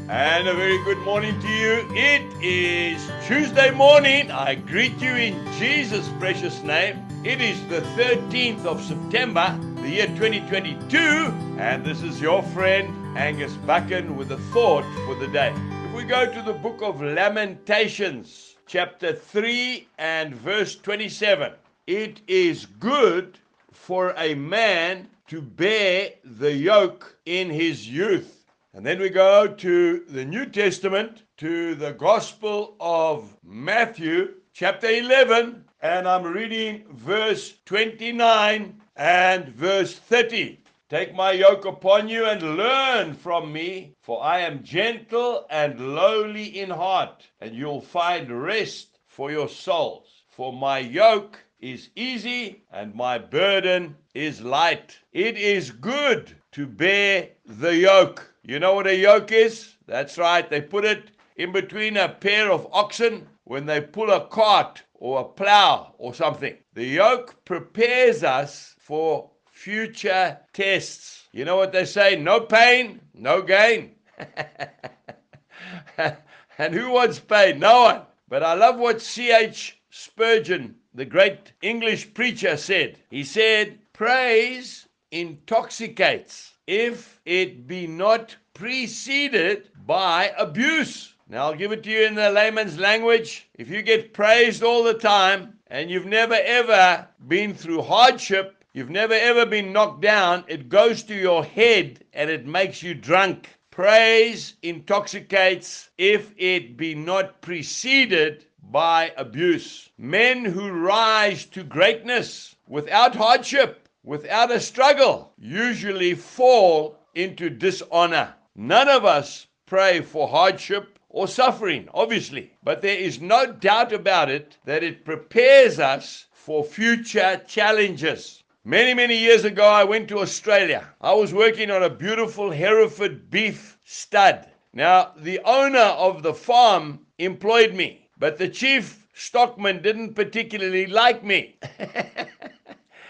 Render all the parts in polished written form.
And a very good morning to you. It is Tuesday morning. I greet you in Jesus' precious name. It is the 13th of September, the year 2022, and this is your friend Angus Buchan with a thought for the day. If we go to the book of Lamentations, chapter 3 and verse 27, it is good for a man to bear the yoke in his youth. And then we go to the New Testament, to the Gospel of Matthew, chapter 11, and I'm reading verse 29 and verse 30. Take my yoke upon you and learn from me, for I am gentle and lowly in heart, and you'll find rest for your souls. For my yoke is easy and my burden is light. It is good to bear the yoke. You know what a yoke is? That's right. They put it in between a pair of oxen when they pull a cart or a plow or something. The yoke prepares us for future tests. You know what they say? No pain, no gain. And who wants pain? No one. But I love what C.H. Spurgeon, the great English preacher, said. He said, praise intoxicates if it be not preceded by abuse. Now, I'll give it to you in the layman's language. If you get praised all the time and you've never ever been through hardship, you've never ever been knocked down, it goes to your head and it makes you drunk. Praise intoxicates if it be not preceded by abuse. Men who rise to greatness without hardship, without a struggle, usually fall into dishonor. None of us pray for hardship or suffering, obviously, but there is no doubt about it that it prepares us for future challenges. Many years ago, I went to Australia. I was working on a beautiful Hereford beef stud. Now, the owner of the farm employed me, but the chief stockman didn't particularly like me.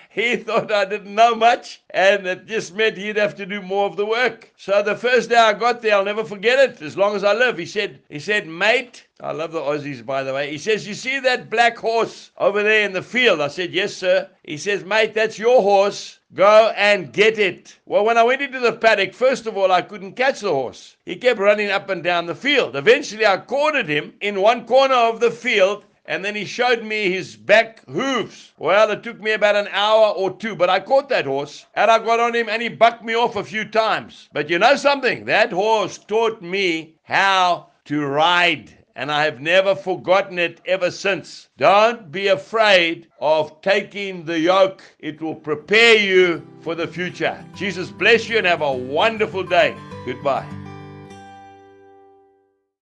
He thought I didn't know much, and it just meant he'd have to do more of the work. So the first day I got there, I'll never forget it, as long as I live. He said, mate, I love the Aussies, by the way. He says, you see that black horse over there in the field? I said, yes, sir. He says, mate, that's your horse. Go and get it. Well, when I went into the paddock, first of all, I couldn't catch the horse. He kept running up and down the field. Eventually, I cornered him in one corner of the field, and then he showed me his back hooves. Well, it took me about an hour or two, but I caught that horse, and I got on him, and he bucked me off a few times. But you know something? That horse taught me how to ride, and I have never forgotten it ever since. Don't be afraid of taking the yoke. It will prepare you for the future. Jesus bless you and have a wonderful day. Goodbye.